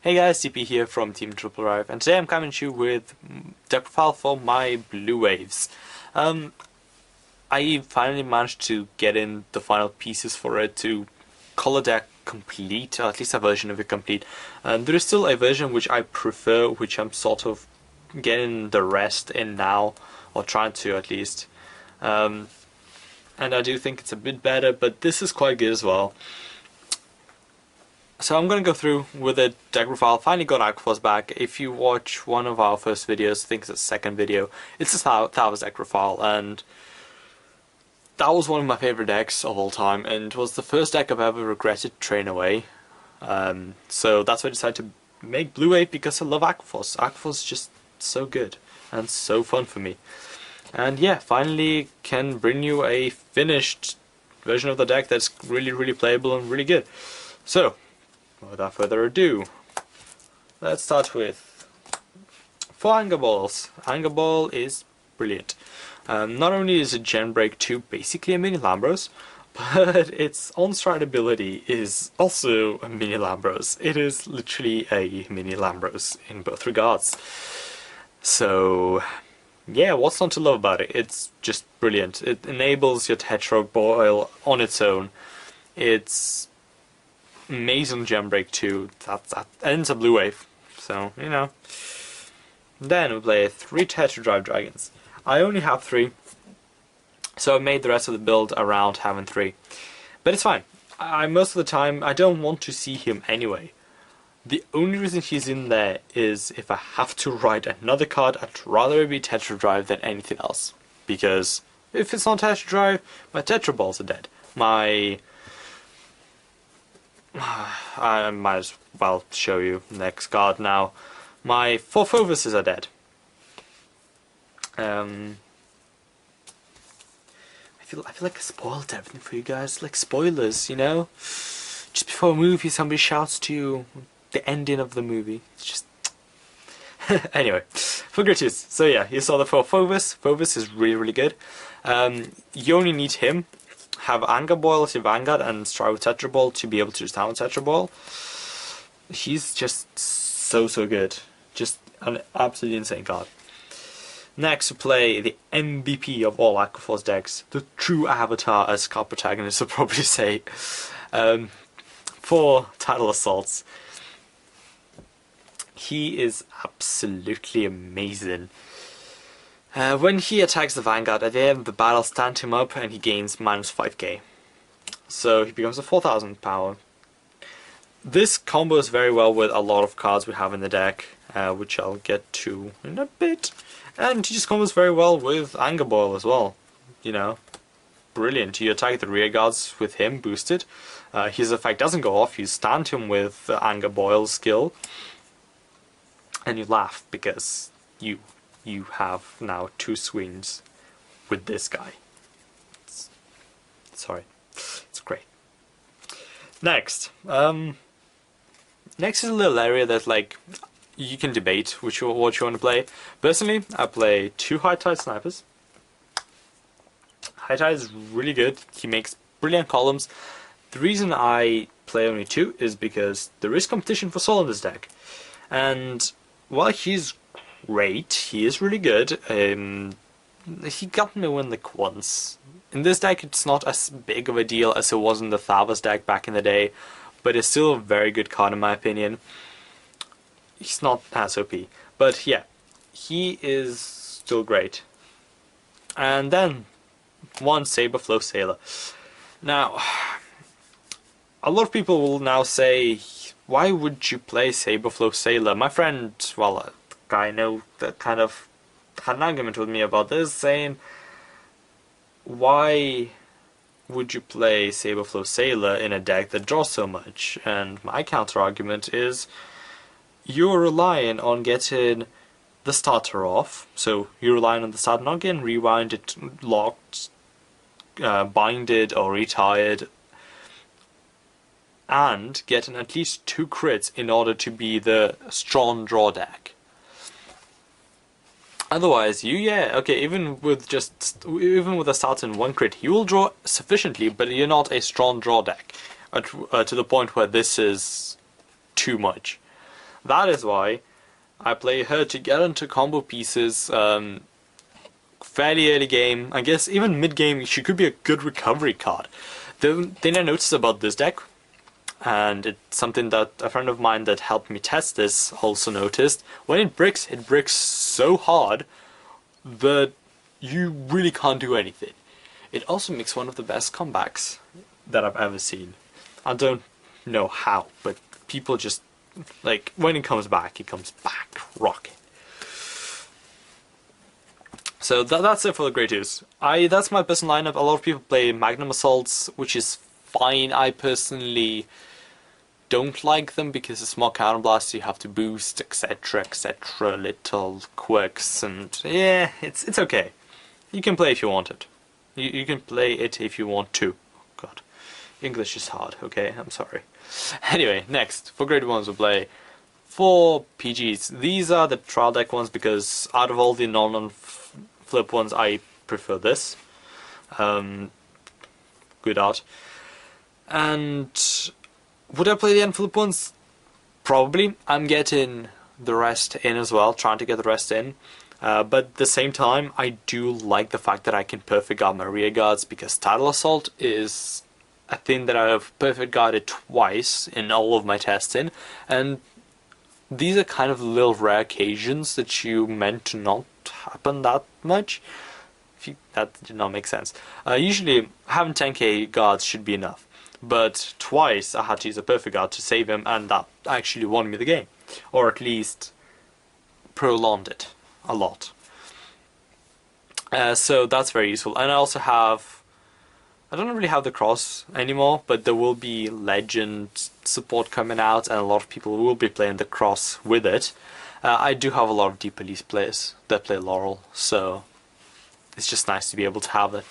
Hey guys, CP here from Team Triple Drive, and today I'm coming to you with deck profile for my Blue Waves. I finally managed to get in the final pieces for it to color deck complete, or at least a version of it complete. There is still a version which I prefer, which I'm sort of getting the rest in now, or trying to at least. And I do think it's a bit better, but this is quite good as well. So I'm going to go through with the deck profile. Finally got Aqua's back. If you watch one of our first videos, I think it's the second video, it's a Thalos deck profile, and that was one of my favorite decks of all time, and it was the first deck I've ever regretted trading away. So that's why I decided to make Blue Wave, because I love Aquaforce. Aquaforce is just so good and so fun for me. And yeah, finally can bring you a finished version of the deck that's really playable and really good. So without further ado, let's start with 4 Anger Balls. Anger Ball is brilliant. Not only is it Gen Break 2 basically a mini Lambros, but its on-stride ability is also a mini Lambros. It is literally a mini Lambros in both regards. So yeah, what's not to love about it? It's just brilliant. It enables your Tetra Boil on its own. It's amazing Gem Break 2. That ends a Blue Wave. So, you know. Then we play 3 Tetra Drive Dragons. I only have 3, so I made the rest of the build around having 3. But it's fine. Most of the time, I don't want to see him anyway. The only reason he's in there is if I have to write another card, I'd rather it be Tetra Drive than anything else. Because if it's not Tetra Drive, my Tetra Balls are dead. I might as well show you next card now. My 4 Fovuses are dead. I feel like I spoiled everything for you guys, like spoilers, you know? Just before a movie somebody shouts to you the ending of the movie. It's just anyway, for gratuitous. So yeah, you saw the 4 Fovus. Fovus is really good. You only need him. Have Anger Boil as your Vanguard and Strive with Tetra Ball to be able to down with Tetra Ball. He's just so good. Just an absolutely insane card. Next, we play the MVP of all Aquaforce decks, the true avatar, as card protagonists would probably say. 4 Tidal Assaults. He is absolutely amazing. When he attacks the Vanguard, at the end of the battle, stand him up and he gains minus 5k. So he becomes a 4000 power. This combos very well with a lot of cards we have in the deck, which I'll get to in a bit. And he just combos very well with Anger Boil as well. You know, brilliant. You attack the rear guards with him boosted. His effect doesn't go off, you stand him with the Anger Boil skill. And you laugh because you have now 2 swings with this guy. It's great. Next. Next is a little area that, like, you can debate what you want to play. Personally, I play 2 High Tide Snipers. High Tide is really good. He makes brilliant columns. The reason I play only 2 is because there is competition for Soul in this deck. And while he's great, he is really good. He got me win like once. In this deck it's not as big of a deal as it was in the Thalos deck back in the day, but it's still a very good card in my opinion. He's not as OP, but yeah, he is still great. And then 1 Saberflow Sailor. Now, a lot of people will now say, why would you play Saberflow Sailor? My friend, well, a guy I know that kind of had an argument with me about this, saying, why would you play Saberflow Sailor in a deck that draws so much? And my counter argument is, you're relying on getting the starter off, so you're relying on the starter not getting rewinded, locked, binded or retired, and getting at least 2 crits in order to be the strong draw deck. Otherwise, even with a starter and 1 crit, you will draw sufficiently, but you're not a strong draw deck to the point where this is too much. That is why I play her to get into combo pieces fairly early game. I guess even mid game she could be a good recovery card. The thing I noticed about this deck, and it's something that a friend of mine that helped me test this also noticed, when it bricks so hard that you really can't do anything. It also makes one of the best comebacks that I've ever seen. I don't know how, but people just, like, when it comes back rocking. So that's it for the Grey 2s. That's my personal lineup. A lot of people play Magnum Assaults, which is fine. I personally don't like them because it's more counterblast, you have to boost, etc, etc, little quirks, and yeah, it's okay. You can play if you want it. You can play it if you want to. God, English is hard, okay, I'm sorry. Anyway, next, for Grade 1s we'll play 4 PGs. These are the trial deck ones because out of all the non-flip ones I prefer this. Good art. And would I play the unflip ones? Probably. I'm getting the rest in as well, trying to get the rest in. But at the same time, I do like the fact that I can perfect guard my rear guards, because Tidal Assault is a thing that I have perfect guarded twice in all of my testing, and these are kind of little rare occasions that you meant to not happen that much. That did not make sense. Usually having 10k guards should be enough, but twice I had to use a perfect guard to save him, and that actually won me the game, or at least prolonged it a lot. So that's very useful. And I also have, I don't really have the cross anymore, but there will be legend support coming out, and a lot of people will be playing the cross with it. I do have a lot of deep elite players that play Laurel, so it's just nice to be able to have it.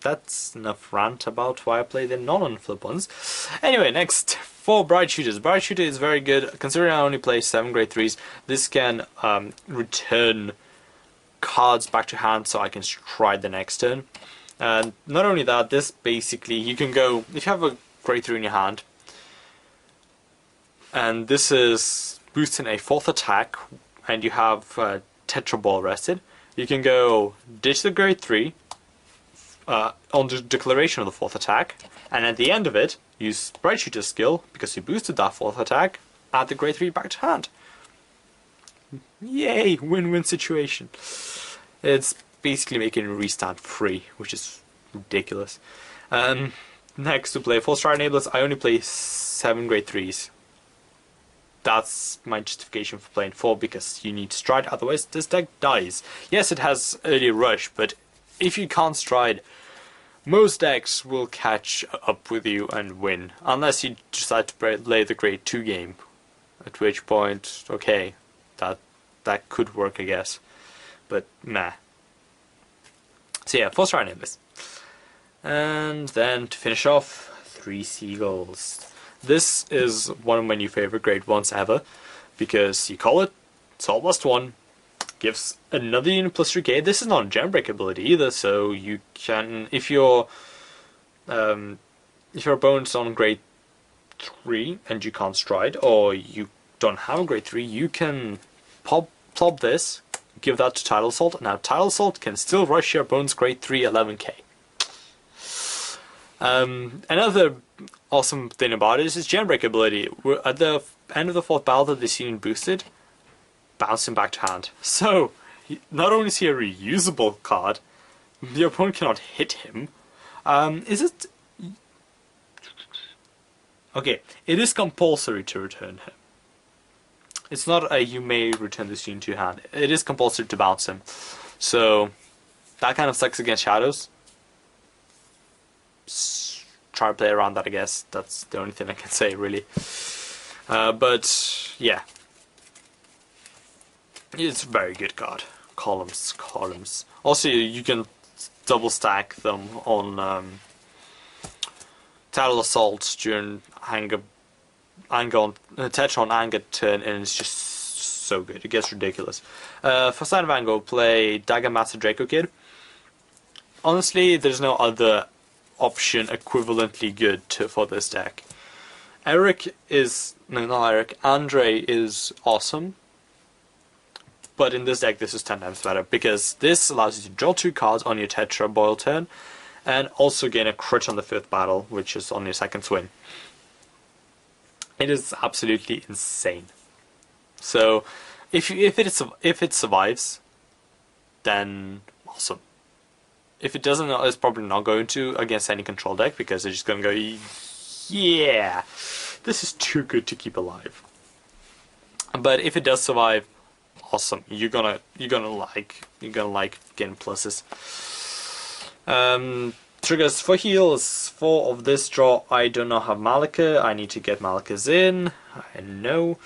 That's enough rant about why I play the non-flip ones. Anyway, next, for Bright Shooters. Bright Shooter is very good, considering I only play 7 grade 3s. This can return cards back to hand so I can stride the next turn. And not only that, this basically, you can go, if you have a grade 3 in your hand, and this is boosting a 4th attack, and you have Tetra Ball rested, you can go ditch the grade 3 on the declaration of the 4th attack, and at the end of it, use Bright Shooter's skill, because you boosted that 4th attack, add the grade 3 back to hand. Yay! Win-win situation. It's basically making restart free, which is ridiculous. Next, to play 4 Stride Enablers, I only play 7 grade 3s. That's my justification for playing 4, because you need Stride, otherwise this deck dies. Yes, it has early rush, but if you can't Stride, most decks will catch up with you and win, unless you decide to play the grade 2 game, at which point, okay, that could work, I guess, but meh. So yeah, 4 Stride Enablers. And then to finish off, 3 Seagulls. This is one of my new favorite grade 1s ever, because you call it, it's almost 1, gives another unit plus 3k. This is not a gem break ability either, so you can, if your opponent's on grade 3 and you can't Stride, or you don't have a grade 3, you can plop this, give that to Tidal Assault. Now Tidal Assault can still rush your opponent's grade 3 11k. Another awesome thing about it is its gem break ability. At the end of the 4th battle that this unit boosted, bounce him back to hand. So, not only is he a reusable card, the opponent cannot hit him. Is it... Okay, it is compulsory to return him. It's not a you may return this unit to your hand. It is compulsory to bounce him. So, that kind of sucks against shadows. Try to play around that, I guess. That's the only thing I can say, really. But, yeah. It's a very good card. Columns. Also, you can double stack them on Tidal Assault during anger on Tetron anger turn, and it's just so good. It gets ridiculous. For side of Vanguard, play Dagger Master Draco Kid. Honestly, there's no other option equivalently good for this deck. Eric is... no, not Eric. Andre is awesome. But in this deck, this is 10 times better, because this allows you to draw 2 cards on your Tetra Boil turn, and also gain a crit on the 5th battle, which is on your 2nd swing. It is absolutely insane. So, if it survives, then awesome. If it doesn't, it's probably not going to against any control deck, because they're just going to go, yeah, this is too good to keep alive. But if it does survive, awesome. You're gonna like getting pluses. Triggers for heals. 4 of this draw. I do not have Malika. I need to get Malika's in. I know.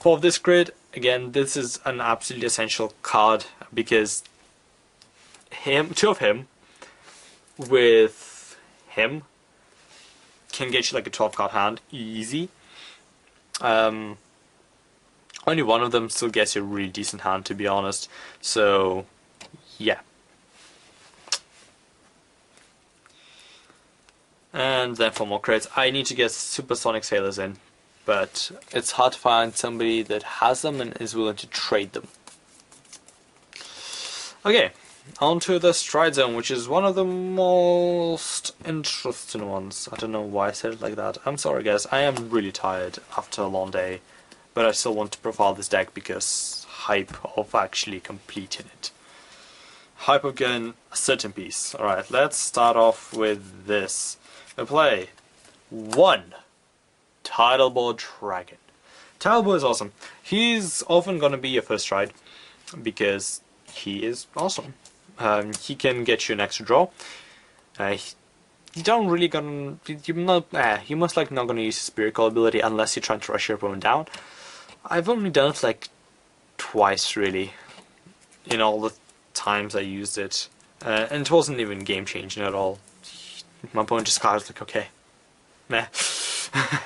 4 of this grid. Again, this is an absolutely essential card, because 2 of him with him can get you like a 12 card hand easy. Only one of them still gets you a really decent hand, to be honest. So, yeah. And then for more crits, I need to get Supersonic Sailors in, but it's hard to find somebody that has them and is willing to trade them. Okay, on to the Stride Zone, which is one of the most interesting ones. I don't know why I said it like that. I'm sorry guys, I am really tired after a long day. But I still want to profile this deck because hype of actually completing it. Hype of getting a certain piece. Alright, let's start off with this. We play 1 Tidal Ball Dragon. Tidal Ball is awesome. He's often going to be your first ride because he is awesome. He can get you an extra draw. You don't really gonna... you're most likely not going to use his Spirit Call ability unless you're trying to rush your opponent down. I've only done it like twice, really, in all the times I used it, and it wasn't even game changing at all. My opponent just got it like, okay, meh,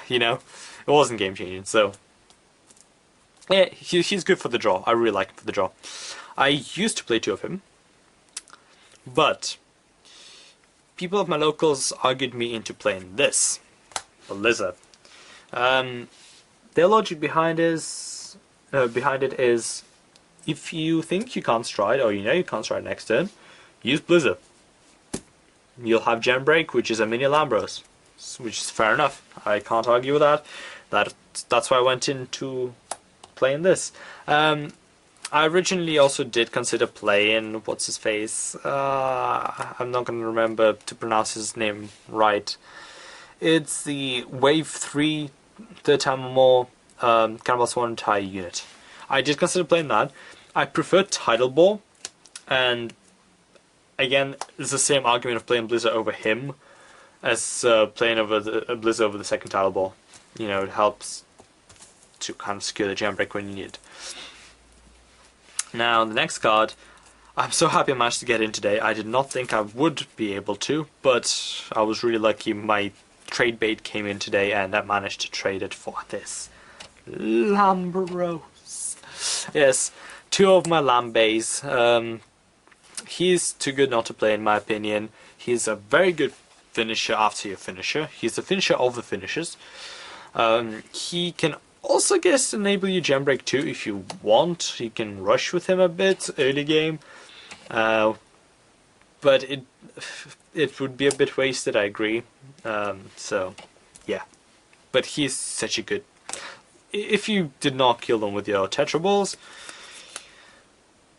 you know, it wasn't game changing. So yeah, he's good for the draw. I really like him for the draw. I used to play 2 of him, but people of my locals argued me into playing this, the Lizard. Their logic behind it is, if you think you can't stride, or you know you can't stride next turn, use Blizzard. You'll have Gem Break, which is a mini Lambros, which is fair enough. I can't argue with that. That's why I went into playing this. I originally also did consider playing what's his face. I'm not going to remember to pronounce his name right. It's the Wave 3. 3rd time or more, Cannibals 1 entire unit. I did consider playing that. I prefer Tidal Ball, and again, it's the same argument of playing Blizzard over him as playing over the Blizzard over the 2nd Tidal Ball. You know, it helps to kind of secure the Gem Break when you need it. Now, the next card, I'm so happy I managed to get in today. I did not think I would be able to, but I was really lucky. My trade bait came in today and I managed to trade it for this Lambros. Yes, 2 of my Lambays. He's too good not to play, in my opinion. He's a very good finisher after your finisher. He's the finisher of the finishers. He can also enable you Gem Break too if you want. You can rush with him a bit early game, but it would be a bit wasted, I agree. So, yeah. But he's such a good... If you did not kill him with your Tetra Balls,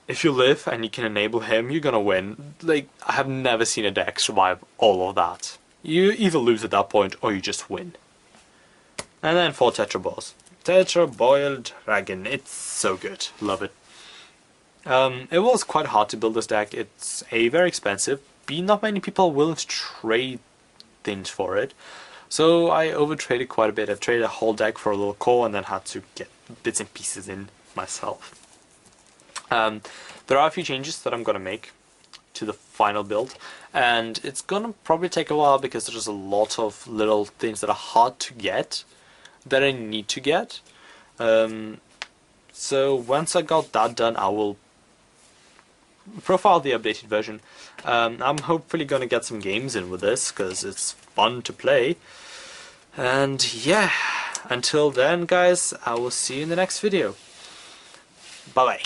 if you live and you can enable him, you're gonna win. Like, I have never seen a deck survive all of that. You either lose at that point, or you just win. And then 4 Tetra Balls. Tetra Boiled Dragon. It's so good. Love it. It was quite hard to build this deck. It's A, very expensive. B, not many people are willing to trade things for it. So I overtraded quite a bit. I've traded a whole deck for a little core and then had to get bits and pieces in myself. There are a few changes that I'm going to make to the final build, and it's going to probably take a while because there's a lot of little things that are hard to get that I need to get. So once I got that done, I will profile the updated version. I'm hopefully going to get some games in with this because it's fun to play. And yeah, until then guys, I will see you in the next video. Bye bye.